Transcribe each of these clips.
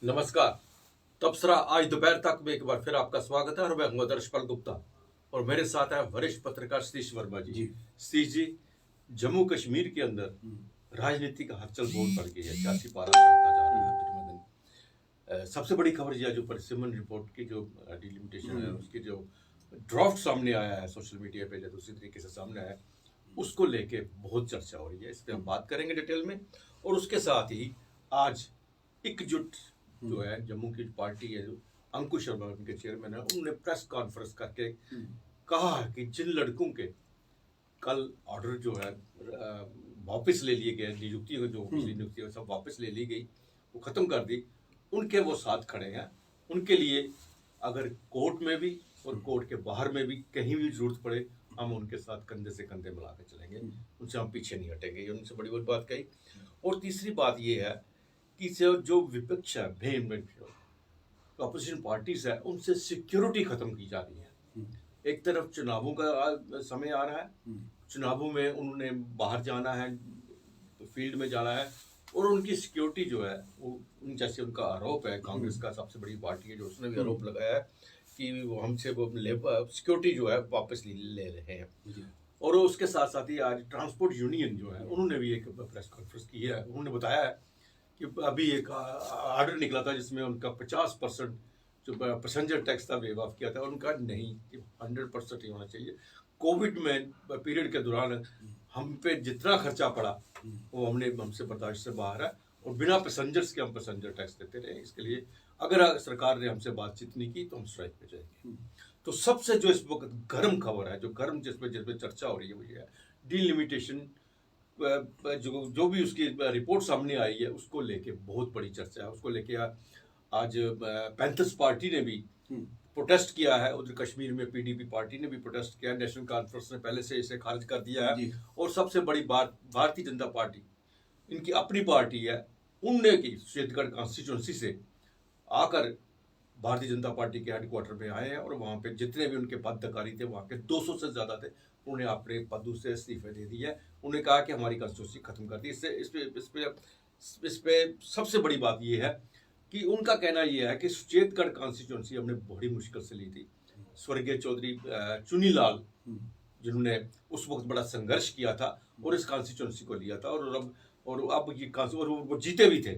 नमस्कार। तबसरा आज दोपहर तक में एक बार फिर आपका स्वागत है और मैं हूं आदर्शपाल गुप्ता और मेरे साथ है वरिष्ठ पत्रकार सतीश वर्मा जी। सतीश जी, जम्मू कश्मीर के अंदर राजनीतिक हलचल बहुत बढ़ गई है, सियासी पारा चढ़ता जा रहा है दिन ब दिन। सबसे बड़ी खबर यह जो परिसीमन रिपोर्ट की जो डिलिमिटेशन है उसकी जो ड्राफ्ट सामने आया है सोशल मीडिया पे, जो दूसरी तरीके से सामने आया है, उसको लेके बहुत चर्चा हो रही है। इस पर हम बात करेंगे डिटेल में। और उसके साथ ही आज एकजुट जो है जम्मू की पार्टी है, जो अंकुश शर्मा उनके चेयरमैन है, उन्होंने प्रेस कॉन्फ्रेंस करके कहा है कि जिन लड़कों के कल ऑर्डर जो है वापस ले लिए गए, नियुक्ति जो पिछली नियुक्ति सब वापस ले ली गई, वो खत्म कर दी, उनके वो साथ खड़े हैं। उनके लिए अगर कोर्ट में भी और कोर्ट के बाहर में भी कहीं भी जरूरत पड़े, हम उनके साथ कंधे से कंधे मिला के चलेंगे, उनसे हम पीछे नहीं हटेंगे। ये उनसे बड़ी बात कही। और तीसरी बात ये है कि जो विपक्ष है, मेन अपोजिशन पार्टीज है, उनसे सिक्योरिटी खत्म की जा रही है। एक तरफ चुनावों का समय आ रहा है, चुनावों में उन्होंने बाहर जाना है, फील्ड में जाना है, और उनकी सिक्योरिटी जो है वो जैसे उनका आरोप है, कांग्रेस का सबसे बड़ी पार्टी है जो उसने भी आरोप लगाया है कि वो हमसे वो सिक्योरिटी जो है वापस ले रहे हैं। और उसके साथ साथ ही आज ट्रांसपोर्ट यूनियन जो है उन्होंने भी एक प्रेस कॉन्फ्रेंस की है। उन्होंने बताया है कि अभी एक ऑर्डर निकला था जिसमें उनका 50% जो पैसेंजर टैक्स था वेव ऑफ किया था, उनका नहीं, 100% ही होना चाहिए। कोविड में पीरियड के दौरान हम पे जितना खर्चा पड़ा वो हमसे बर्दाश्त से बाहर है, और बिना पैसेंजर्स के हम पैसेंजर टैक्स देते रहे। इसके लिए अगर सरकार ने हमसे बातचीत नहीं की तो हम स्ट्राइक पे जाएंगे। तो सबसे जो इस वक्त गर्म खबर है, जो गर्म जिसमें चर्चा हो रही है, वो ये है डिलिमिटेशन। जो भी उसकी रिपोर्ट सामने आई है उसको लेके बहुत बड़ी चर्चा है। उसको लेके आज पैंथर्स पार्टी ने भी प्रोटेस्ट किया है। उधर कश्मीर में पीडीपी पार्टी ने भी प्रोटेस्ट किया है। नेशनल कॉन्फ्रेंस ने पहले से इसे खारिज कर दिया है। और सबसे बड़ी बात, भारतीय जनता पार्टी, इनकी अपनी पार्टी है, उनने की शेरगढ़ कॉन्स्टिट्यूंसी से आकर भारतीय जनता पार्टी के हेडक्वार्टर में आए हैं, और वहाँ पे जितने भी उनके पदाधिकारी थे वहाँ के 200 से ज़्यादा थे, उन्होंने अपने पदों से इस्तीफे दे दिए। उन्होंने कहा कि हमारी कॉन्स्टिट्यूंसी खत्म कर दी। इस पे सबसे बड़ी बात यह है कि उनका कहना यह है कि सुचेतगढ़ कॉन्स्टिट्यूंसी हमने बड़ी मुश्किल से ली थी। स्वर्गीय चौधरी चुनीलाल जिन्होंने उस वक्त बड़ा संघर्ष किया था और इस कॉन्स्टिट्यूंसी को लिया था, और अब ये और वो जीते भी थे।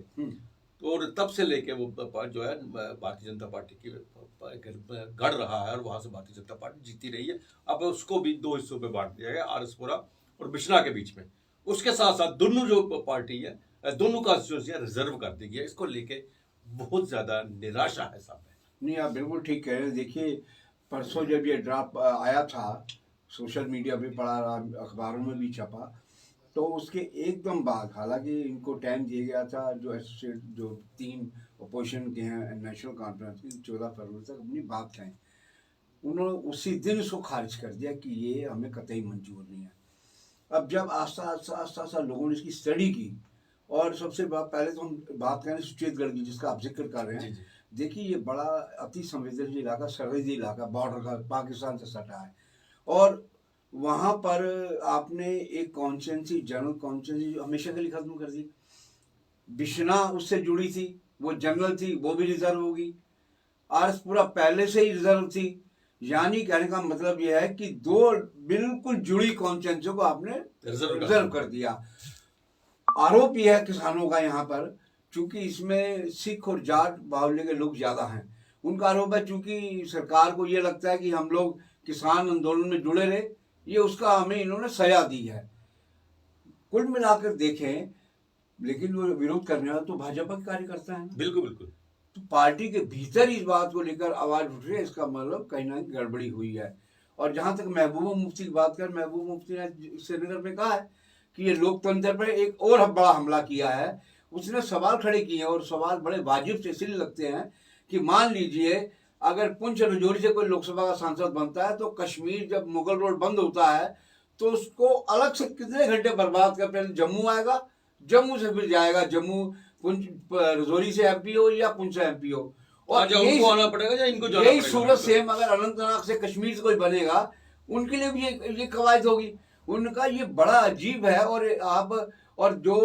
तो और तब से लेके वो जो है भारतीय जनता पार्टी की गढ़ रहा है, और वहां से भारतीय जनता पार्टी जीती रही है। अब उसको भी दो हिस्सों में बांट दिया गया, आरएसपुरा और बिश्ना के बीच में। उसके साथ साथ दोनों जो पार्टी है, दोनों कॉन्स्टिट्यूंसियां रिजर्व कर दी गई है। इसको लेके बहुत ज्यादा निराशा है साहब। नहीं, आप बिल्कुल ठीक कह रहे हैं। देखिए, परसों जब ये ड्राफ्ट आया था, सोशल मीडिया पे पड़ा, अखबारों में भी छपा, तो उसके एकदम बाद, हालांकि इनको टाइम दिया गया था, जो एसोसिएट जो 3 अपोजिशन के हैं नेशनल कॉन्फ्रेंस की, 14 फरवरी तक अपनी बात कहें, उन्होंने उसी दिन उसको खारिज कर दिया कि ये हमें कतई मंजूर नहीं है। अब जब आस्ता आस्ता लोगों ने इसकी स्टडी की, और सबसे पहले तो हम बात करें सुचेतगढ़ की, जिसका आप जिक्र कर रहे हैं। देखिए, ये बड़ा अति संवेदनशील इलाका, सरहदी इलाका, बॉर्डर का, पाकिस्तान से सटा है, और वहाँ पर आपने एक कॉन्स्टिट्यूंसी, जनरल कॉन्स्टिट्यूंसी हमेशा के लिए खत्म कर दी। बिश्ना उससे जुड़ी थी, वो जनरल थी, वो भी रिजर्व होगी। आरएसपुरा पहले से ही रिजर्व थी। यानी कहने का मतलब यह है कि 2 बिल्कुल जुड़ी कॉन्स्टिट्यूंसी को आपने रिजर्व कर दिया। आरोप यह है किसानों का यहाँ पर, चूंकि इसमें सिख और जाट बाहुल्य के लोग ज्यादा हैं, उनका आरोप है चूंकि सरकार को ये लगता है कि हम लोग किसान आंदोलन में जुड़े रहे, ये उसका हमें इन्होंने सजा दी है। कुल मिलाकर देखें, लेकिन वो विरोध करने वाला तो भाजपा के कार्यकर्ता है। बिल्कुल बिल्कुल। तो पार्टी के भीतर इस बात को लेकर आवाज उठ रही है, इसका मतलब कहीं ना कहीं गड़बड़ी हुई है। और जहां तक महबूबा मुफ्ती की बात कर, महबूबा मुफ्ती ने श्रीनगर में कहा है कि ये लोकतंत्र पर एक और बड़ा हमला किया है। उसने सवाल खड़े किए हैं, और सवाल बड़े वाजिब से इसलिए लगते हैं कि मान लीजिए अगर पुंछ रजौरी से कोई लोकसभा का सांसद बनता है, तो कश्मीर जब मुगल रोड बंद होता है तो उसको अलग से कितने घंटे बर्बाद कर, पहले जम्मू आएगा, जम्मू से फिर जाएगा, जम्मू पुंछ रजौरी से एमपी हो या पुंछ से एमपी हो, और यही आना पड़ेगा या इनको जाना यही सूरत सेम अगर अनंतनाग से कश्मीर से कोई बनेगा, उनके लिए भी ये कवायद होगी। उनका ये बड़ा अजीब है। और आप, और जो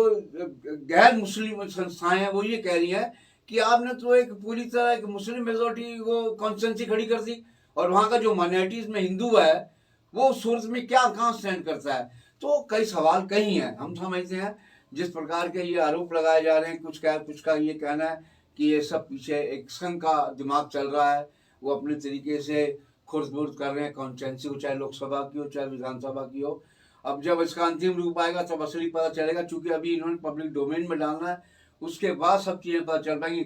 गैर मुस्लिम संस्थाएं हैं वो ये कह रही हैं कि आपने तो एक पूरी तरह एक मुस्लिम मेजोरिटी वो कॉन्स्टिट्यूंसी खड़ी कर दी, और वहाँ का जो माइनॉरिटीज में हिंदू है वो उस सूरत में क्या कहाँ स्टैंड करता है। तो कई सवाल कहीं हैं। हम समझते हैं जिस प्रकार के ये आरोप लगाए जा रहे हैं, कुछ का ये कहना है कि ये सब पीछे एक संघ का दिमाग चल रहा है, वो अपने तरीके से खुर्द-बुर्द कर रहे हैं कॉन्स्टिट्यूंसी को, चाहे लोकसभा की हो चाहे विधानसभा की हो। अब जब इसका अंतिम रूप आएगा तब असली पता चलेगा, चूंकि अभी इन्होंने पब्लिक डोमेन में डालना है, उसके बाद सब चीजें पता चल पाएंगी।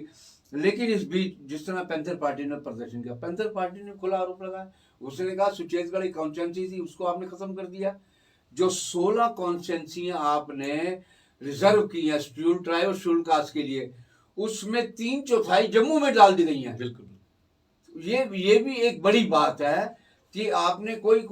लेकिन इस बीच जिस तरह पैंथर पार्टी ने प्रदर्शन किया, पैंथर पार्टी ने खुला आरोप लगाया। उसने कहा सुचेतगढ़ एक कॉन्स्टिट्यूंसी थी, उसको आपने खत्म कर दिया। जो 16 कॉन्स्टिट्यूंसियां आपने रिजर्व की हैं शेड्यूल ट्राइब और शेड्यूल कास्ट के लिए, उसमें 3/4 जम्मू में डाल दी गई हैं। बिल्कुल। ये भी एक बड़ी बात है कि आपने कोई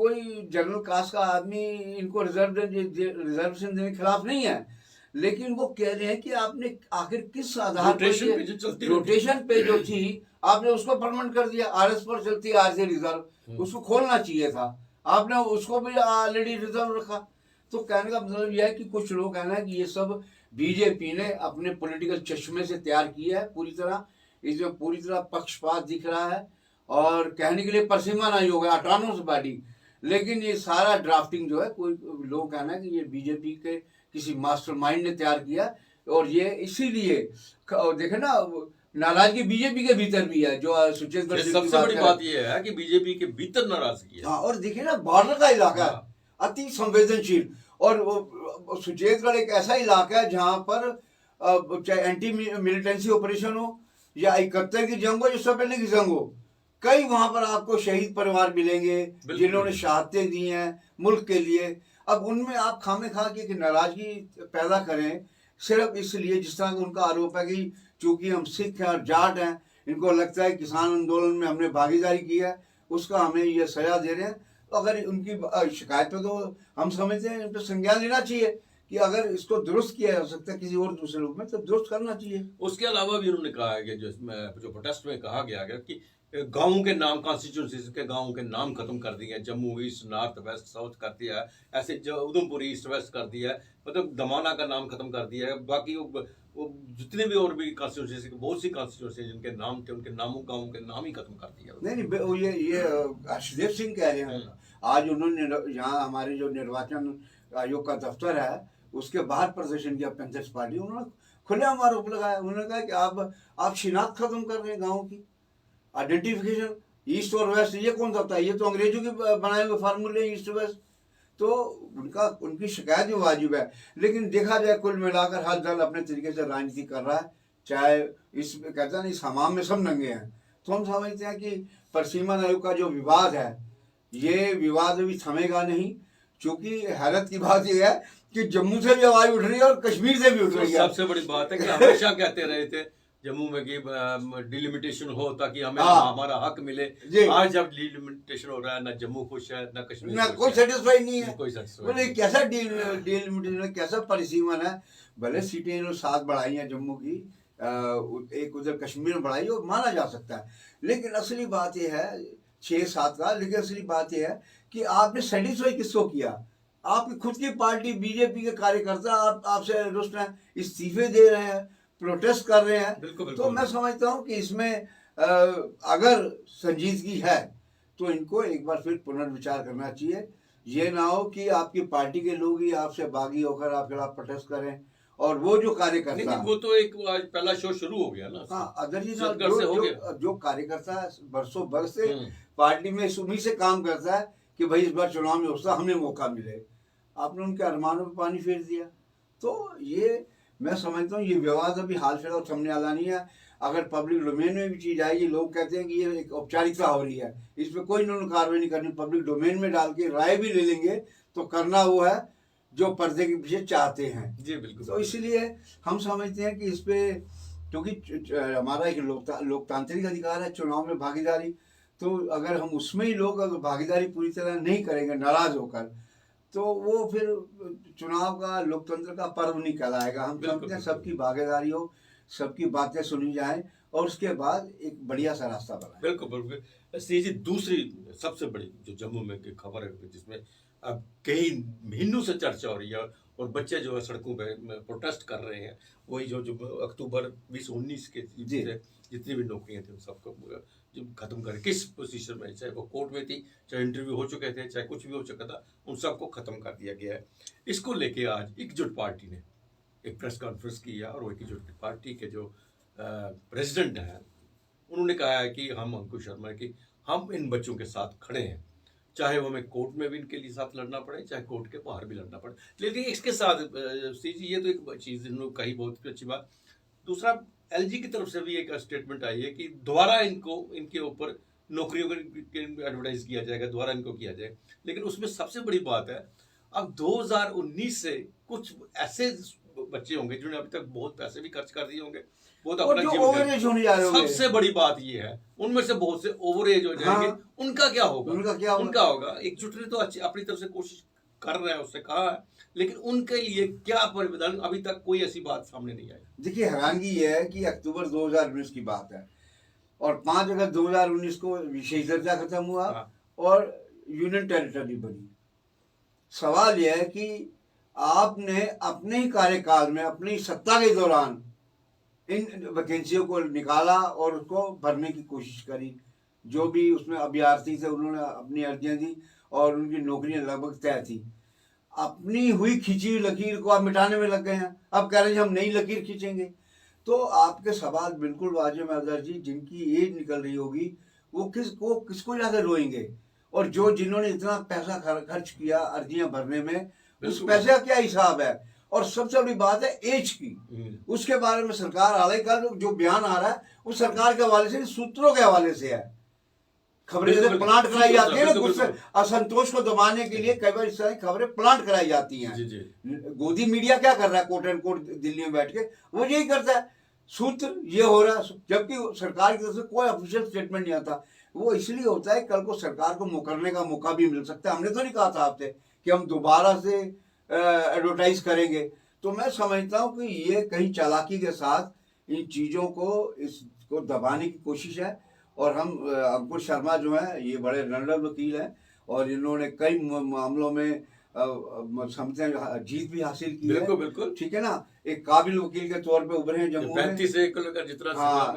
जनरल कास्ट का आदमी इनको रिजर्वेशन देने के खिलाफ नहीं है, लेकिन वो कह रहे हैं कि आपने आखिर किस आधार पर रोटेशन पे जो थी आपने उसको परमानेंट कर दिया। आरएस पर चलती है आरसी रिजर्व, उसको खोलना चाहिए था, आपने उसको भी ऑलरेडी रिजर्व रखा। तो कहने का मतलब यह है कि कुछ लोग कहना है कि ये सब बीजेपी ने अपने पॉलिटिकल चश्मे से तैयार किया है पूरी तरह, इसमें पूरी तरह पक्षपात दिख रहा है, और कहने के लिए परसीमा नहीं होगा ऑटोनोमस बॉडी, लेकिन ये सारा ड्राफ्टिंग जो है कोई लोग कहना है कि ये बीजेपी के किसी मास्टरमाइंड ने तैयार किया, और ये इसीलिए देखे ना नाराजगी बीजेपी के भीतर भी है। जो सुचेतगढ़ सबसे बड़ी बात ये है कि बीजेपी के भीतर नाराजगी है। हाँ, और देखिए ना बॉर्डर का इलाका है, अति संवेदनशील, और सुचेतगढ़ एक ऐसा इलाका है जहां पर चाहे एंटी मिलिटेंसी ऑपरेशन हो या 71 की जंग हो, इससे पहले की जंग हो, कई वहां पर आपको शहीद परिवार मिलेंगे जिन्होंने शहादतें दी हैं मुल्क के लिए। अब उनमें आप खामे खा के नाराजगी पैदा करें सिर्फ इसलिए, जिस तरह उनका आरोप है कि चूंकि हम सिख हैं और जाट हैं, इनको लगता है किसान आंदोलन में हमने भागीदारी की है, उसका हमें ये सजा दे रहे हैं। तो अगर उनकी शिकायत पे तो हम समझते हैं इन पर संज्ञान लेना चाहिए कि अगर इसको दुरुस्त किया जा सकता है किसी और दूसरे रूप में तो दुरुस्त करना चाहिए। उसके अलावा भी उन्होंने कहा है कि जो प्रोटेस्ट में कहा गया कि गांवों के नाम, कॉन्स्टिट्यूंसी के गांवों के नाम खत्म कर दिए, Jammu east, north, west, south कर दिया है, ऐसे उधमपुर ईस्ट वेस्ट कर दिया है, मतलब दमाना का नाम खत्म कर दिया है। बाकी वो जितने भी और भी कॉन्स्टिट्यूंसी, बहुत सी कॉन्स्टिट्यूंसी जिनके नाम थे उनके नामों, गाँवों के नाम ही खत्म कर दिया। नहीं, ये हर्षदेव सिंह कह रहे हैं। आज उन्होंने यहाँ हमारे जो निर्वाचन आयोग का दफ्तर है उसके बाहर प्रदर्शन किया पैंथर्स पार्टी, उन्होंने खुलेआम आरोप लगाया। उन्होंने कहा कि आप शिनाख्त खत्म कर रहे हैं, गाँव की आइडेंटिफिकेशन ईस्ट और वेस्ट, ये कौन सा था? ये तो अंग्रेजों के बनाए हुए फार्मूले ईस्ट वेस्ट। तो उनकी शिकायत भी वाजिब है, लेकिन देखा जाए कुल मिलाकर हर दल अपने तरीके से राजनीति कर रहा है, चाहे इस कहता नहीं इस हमाम में सब नंगे हैं। तो हम समझते हैं कि परसीमन आयोग का जो विवाद है ये विवाद अभी थमेगा नहीं, क्योंकि हैरत की बात यह है कि जम्मू से भी आवाज उठ रही है और कश्मीर से भी उठ रही है। सबसे बड़ी बात है कि हमेशा कहते रहे थे जम्मू में कि डिलिमिटेशन हो ताकि हमें हमारा हक मिले। आज जब डिलिमिटेशन हो रहा है, ना जम्मू खुश है ना कश्मीर, ना कोई सेटिस्फाई नहीं है। कोई सेटिस्फाई बोले कैसा डिलिमिटेशन, कैसा परिसीमन है? भले सीटें इन्होंने 7 बढ़ाई हैं जम्मू की, एक उधर कश्मीर में बढ़ाई हो, माना जा सकता है, लेकिन असली बात यह है 6-7 का, लेकिन असली बात यह है कि आपने सेटिस्फाई किसको किया? आपकी खुद की पार्टी बीजेपी के कार्यकर्ता आपसे रुष्ट हैं, इस्तीफे दे रहे हैं, प्रोटेस्ट कर रहे हैं। बिल्कुल। तो मैं समझता हूँ कि इसमें अगर संजीदगी है तो इनको एक बार फिर पुनर्विचार करना चाहिए। ये ना हो कि आपकी पार्टी के लोग ही आपसे बागी होकर आपके खिलाफ प्रोटेस्ट करें, और वो जो कार्यकर्ता, वो तो एक पहला शो शुरू हो गया ना। हाँ, अदर जी जो कार्यकर्ता बरसों बरस से पार्टी में इस उम्मीद से काम करता है कि भाई इस बार चुनाव में उसका हमें मौका मिले, आपने उनके अरमानों पर पानी फेर दिया। तो ये मैं समझता हूँ ये विवाद अभी हाल फिलहाल सामने आना नहीं है। अगर पब्लिक डोमेन में भी चीज आएगी, लोग कहते हैं कि ये एक औपचारिकता हो रही है, इस पर कोई इन्होंने कार्रवाई नहीं करनी, पब्लिक डोमेन में डाल के राय भी ले लेंगे, तो करना वो है जो पर्दे के पीछे चाहते हैं। जी बिल्कुल। तो इसलिए हम समझते हैं कि इस पे, क्योंकि हमारा एक लोकतांत्रिक अधिकार है चुनाव में भागीदारी, तो अगर हम उसमें ही लोग अगर भागीदारी पूरी तरह नहीं करेंगे नाराज होकर, तो वो फिर चुनाव का लोकतंत्र का पर्व नहीं कहलाएगा। हम समझते हैं सबकी भागीदारी हो, सबकी बातें सुनी जाएं, और उसके बाद एक बढ़िया सा रास्ता बनाए। बिल्कुल बिल्कुल। जी, दूसरी सबसे बड़ी जो जम्मू में की खबर है जिसमें अब कई महीनों से चर्चा हो रही है, और बच्चे जो है सड़कों पे प्रोटेस्ट कर रहे हैं, वही जो जो अक्टूबर 2019 के जी। से जितनी भी नौकरियां थी उन सबको जो खत्म करें, किस पोजीशन में, चाहे वो कोर्ट में थी, चाहे इंटरव्यू हो चुके थे, चाहे कुछ भी हो चुका था, उन सबको खत्म कर दिया गया है। इसको लेके आज एकजुट पार्टी ने एक प्रेस कॉन्फ्रेंस की है, और वो एकजुट पार्टी के जो प्रेसिडेंट हैं उन्होंने कहा है कि हम अंकुश शर्मा कि हम इन बच्चों के साथ खड़े हैं, चाहे वो हमें कोर्ट में भी इनके लिए साथ लड़ना पड़े, चाहे कोर्ट के बाहर भी लड़ना पड़े। लेकिन इसके साथ सी जी, ये तो एक चीज़ इन्होंने कही, बहुत अच्छी बात। दूसरा, एलजी की तरफ से भी एक स्टेटमेंट आई है कि दोबारा इनको इनके ऊपर नौकरियों के एडवर्टाइज किया जाएगा, दोबारा इनको किया जाएगा। लेकिन उसमें सबसे बड़ी बात है, अब 2019 से कुछ ऐसे बच्चे होंगे जिन्होंने अभी तक बहुत पैसे भी खर्च कर दिए होंगे, बहुत और अपना जो जीवन ओवरेज होने जा रहे होंगे। सबसे बड़ी बात ये है, उनमें से बहुत से ओवरेज हो जाएंगे। हाँ। उनका क्या होगा? उनका होगा। एकजुट ने तो अच्छी अपनी तरफ से कोशिश कर रहा है, उससे कहा है, लेकिन उनके लिए क्या परिवर्तन, अभी तक कोई ऐसी बात सामने नहीं आई। देखिए, हैरानगी ये है कि अक्टूबर 2019 की बात है और 5 अगस्त 2019 को विशेष दर्जा खत्म हुआ। हाँ। और यूनियन टेरिटरी बनी। सवाल यह है कि आपने अपने ही कार्यकाल में, अपनी सत्ता के दौरान इन वैकेंसियों को निकाला और उसको भरने की कोशिश करी। जो भी उसमें अभ्यर्थी थे उन्होंने अपनी अर्जियां दी और उनकी नौकरियां लगभग तय थी। अपनी हुई खींची हुई लकीर को आप मिटाने में लग गए हैं। अब कह रहे हैं हम नई लकीर खींचेंगे। तो आपके सवाल बिल्कुल वाजिब है अजहर जी। जिनकी एज निकल रही होगी वो किसको जाकर रोएंगे, और जो जिन्होंने इतना पैसा खर्च किया अर्जियां भरने में, उस पैसे का क्या हिसाब है। और सबसे बड़ी बात है एज की, उसके बारे में सरकार हालांकि का जो बयान आ रहा है वो सरकार के हवाले से, सूत्रों के हवाले से है। खबरें जैसे प्लांट कराई जाती है ना, गुस्से असंतोष को दबाने के लिए कई बार इस तरह की खबरें प्लांट कराई जाती हैं। गोदी मीडिया क्या कर रहा है, कोट एंड कोट दिल्ली में बैठ के वो यही करता है। सूत्र ये हो रहा है, जबकि सरकार की तरफ से कोई ऑफिशियल स्टेटमेंट नहीं आता। वो इसलिए होता है कल को सरकार को मुकरने का मौका भी मिल सकता है। हमने तो नहीं कहा था आपसे कि हम दोबारा से एडवर्टाइज करेंगे। तो मैं समझता हूँ कि ये कहीं चालाकी के साथ इन चीज़ों को इसको दबाने की कोशिश है। और हम अंकुश शर्मा जो है ये बड़े रणनीतिक वकील हैं और इन्होंने कई मामलों में समझते हैं जीत भी हासिल की है। बिल्कुल ठीक है ना। एक काबिल वकील के तौर पे उभरे हैं जम्मू में, 35 जितना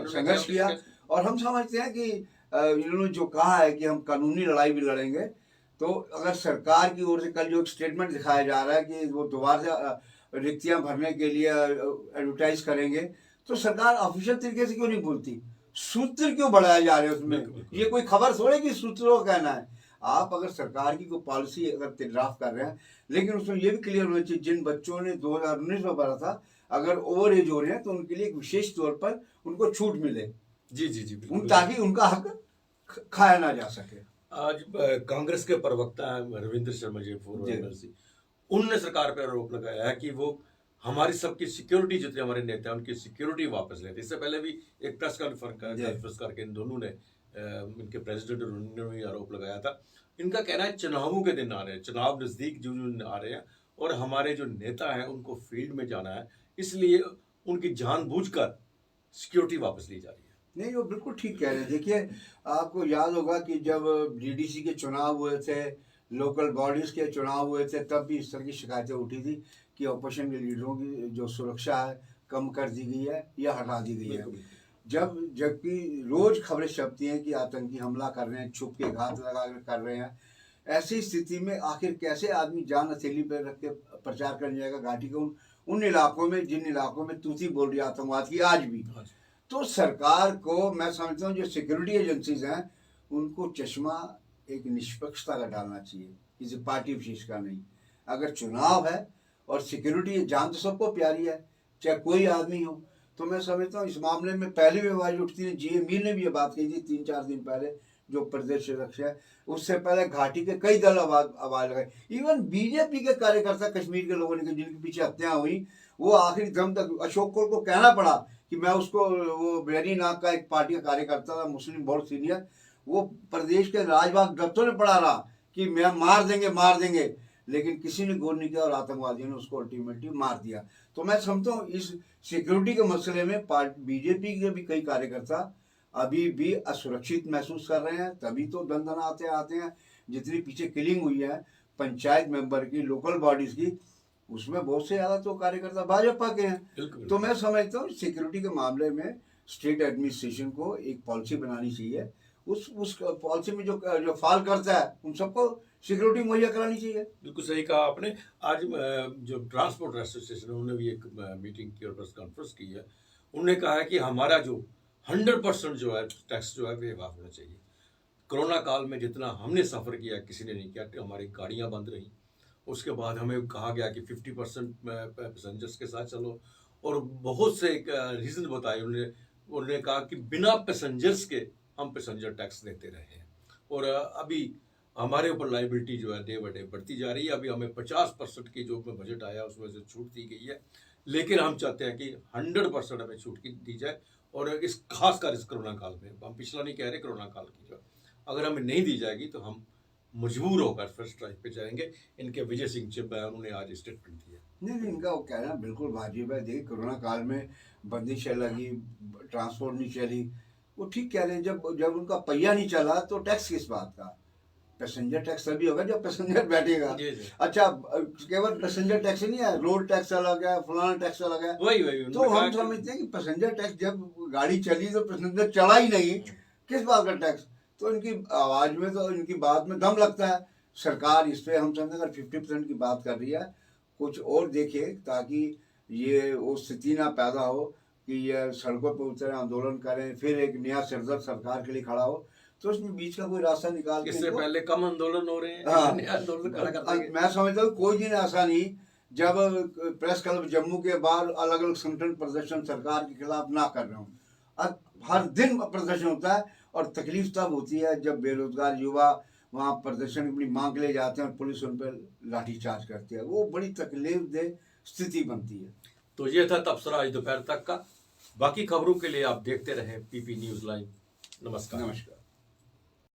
संघर्ष किया। और हम समझते हैं कि इन्होंने जो कहा है कि हम कानूनी लड़ाई भी लड़ेंगे, तो अगर सरकार की ओर से कल जो एक स्टेटमेंट दिखाया जा रहा है कि वो दोबारा से रिक्तियां भरने के लिए एडवर्टाइज करेंगे, तो सरकार ऑफिशियल तरीके से क्यों नहीं बोलती? सूत्र क्यों बढ़ाए जा रहे हैं उसमें? ये कोई खबर थोड़े कि सूत्रों का कहना है। आप अगर सरकार की कोई पॉलिसी अगर ड्राफ्ट कर रहे हैं, लेकिन उसमें ये भी क्लियर होना चाहिए जिन बच्चों ने 2019 में भरा था, अगर ओवर एज हो रहे हैं तो उनके लिए एक विशेष तौर पर उनको छूट मिले। जी ताकि उनका हक खाया ना जा सके। आज कांग्रेस के प्रवक्ता रविंद्र शर्मा जी, उन्होंने सरकार पर आरोप लगाया है कि वो हमारी सबकी सिक्योरिटी, जितने हमारे नेता हैं उनकी सिक्योरिटी वापस लेते। इससे पहले भी एक प्रेस कॉन्फ्रेंस करके इन दोनों ने, इनके प्रेसिडेंट और उन्होंने भी आरोप लगाया था। इनका कहना है चुनावों के दिन आ रहे हैं, चुनाव नजदीक जो आ रहे हैं, और हमारे जो नेता हैं उनको फील्ड में जाना है, इसलिए उनकी जानबूझकर सिक्योरिटी वापस ली जा रही है। नहीं, वो बिल्कुल ठीक कह रहे हैं। देखिए, आपको याद होगा कि जब डीडीसी के चुनाव हुए थे, लोकल बॉडीज के चुनाव हुए थे, तब भी इस तरह की शिकायतें उठी थी कि ऑपोजिशन के लीडरों की जो सुरक्षा है कम कर दी गई है या हटा दी गई है। जबकि रोज खबरें छपती हैं कि आतंकी हमला कर रहे हैं, छुप के घात लगा कर रहे हैं। ऐसी स्थिति में आखिर कैसे आदमी जान हथेली पर रख के प्रचार करने जाएगा घाटी के उन इलाकों में जिन इलाकों में तूती बोल रही है आतंकवाद की आज भी। तो सरकार को मैं समझता हूँ जो सिक्योरिटी एजेंसीज हैं उनको चश्मा एक निष्पक्षता का डालना चाहिए, किसी पार्टी विशेष का नहीं। अगर चुनाव है और सिक्योरिटी, जान तो सबको प्यारी है, चाहे कोई आदमी हो, तो मैं समझता हूँ इस मामले में पहले भी आवाज उठती है। जी मीर ने भी ये बात कही थी 3-4 दिन पहले, जो प्रदेश अध्यक्ष है, उससे पहले घाटी के कई दल आवाज लगाई। इवन बीजेपी के कार्यकर्ता कश्मीर के लोगों ने, जिनके पीछे हत्याएं हुई, वो आखिरी दम तक अशोक कोल को कहना पड़ा कि मैं उसको, वो बेरी नाग का एक पार्टी का कार्यकर्ता था, मुस्लिम बहुत सीनियर, वो प्रदेश के राजबाग दफ्तरों में पड़ा रहा कि मैं मार देंगे, लेकिन किसी ने गौर नहीं किया और आतंकवादियों ने उसको अल्टीमेटली मार दिया। तो मैं समझता हूँ इस सिक्योरिटी के मसले में बीजेपी के भी कई कार्यकर्ता अभी भी असुरक्षित महसूस कर रहे हैं, तभी तो दंदन आते हैं। जितनी पीछे किलिंग हुई है, पंचायत मेंबर की, लोकल बॉडीज की, उसमें बहुत से ज़्यादा तो कार्यकर्ता भाजपा के हैं। बिल्कुल। तो मैं समझता हूँ सिक्योरिटी के मामले में स्टेट एडमिनिस्ट्रेशन को एक पॉलिसी बनानी चाहिए। उस पॉलिसी में जो जो फॉल करता है उन सबको सिक्योरिटी मुहैया करानी चाहिए। बिल्कुल सही कहा आपने। आज जो ट्रांसपोर्ट एसोसिएशन है उन्होंने भी एक मीटिंग की और प्रेस कॉन्फ्रेंस की है। उन्होंने कहा है कि हमारा जो 100% जो है टैक्स जो है वे माफ होना चाहिए। कोरोना काल में जितना हमने सफ़र किया किसी ने नहीं किया, कि हमारी गाड़ियाँ बंद रहीं। उसके बाद हमें कहा गया कि 50% पैसेंजर्स के साथ चलो, और बहुत से रीज़न बताए उन्होंने। उन्होंने कहा कि बिना पैसेंजर्स के हम पैसेंजर टैक्स देते रहे हैं, और अभी हमारे ऊपर लाइबिलिटी जो है डे बाई डे बढ़ती जा रही है। अभी हमें 50% की जो बजट आया उसमें से छूट दी गई है, लेकिन हम चाहते हैं कि 100% हमें छूट की दी जाए। और इस खासकर इस कोरोना काल में, हम पिछला नहीं कह रहे, कोरोना काल की जो अगर हमें नहीं दी जाएगी तो हम मजबूर होकर फिर स्ट्राइक पे जाएंगे। इनके विजय सिंह चिब्बा उन्होंने आज स्टेटमेंट दिया। नहीं, इनका वो कहना बिल्कुल वाजिब है। देखिए कोरोना काल में बंदिशें लगी, ट्रांसपोर्ट नहीं चली, वो ठीक कह रहे हैं। जब उनका पहिया नहीं चला तो टैक्स किस बात का? पैसेंजर टैक्स तभी होगा जब पैसेंजर बैठेगा। जी जी, अच्छा, केवल पैसेंजर टैक्स ही नहीं है, रोड टैक्स अलग है, फलाना टैक्स अलग है। वही तो उन्होंने हम कहा समझते हैं कि पैसेंजर टैक्स, जब गाड़ी चली तो पैसेंजर चढ़ा ही नहीं, किस बात का टैक्स? तो इनकी आवाज में, तो इनकी बात में दम लगता है। सरकार इस पे हम समझते हैं अगर 50% की बात कर रही है, कुछ और देखे ताकि ये वो स्थिति ना पैदा हो कि ये सड़कों पर उतरे, आंदोलन करें, फिर एक नया सिरदर्द सरकार के लिए खड़ा हो। तो इसमें बीच का कोई रास्ता निकाल के इससे इनको- पहले कम आंदोलन हो रहे हैं, हाँ, नया आंदोलन खड़ा कर देंगे। मैं समझता हूँ कोई दिन ऐसा नहीं जब प्रेस क्लब जम्मू के बाहर अलग अलग संगठन प्रदर्शन सरकार के खिलाफ ना कर रहे हो। अब हर दिन प्रदर्शन होता है, और तकलीफ तब होती है जब बेरोजगार युवा वहाँ प्रदर्शन अपनी मांग ले जाते हैं और पुलिस उन पर लाठीचार्ज करती है। वो बड़ी तकलीफदेह स्थिति बनती है। तो ये था तबसरा आज दोपहर तक का। बाकी खबरों के लिए आप देखते रहें पीपी न्यूज़ लाइव। नमस्कार। नमस्कार।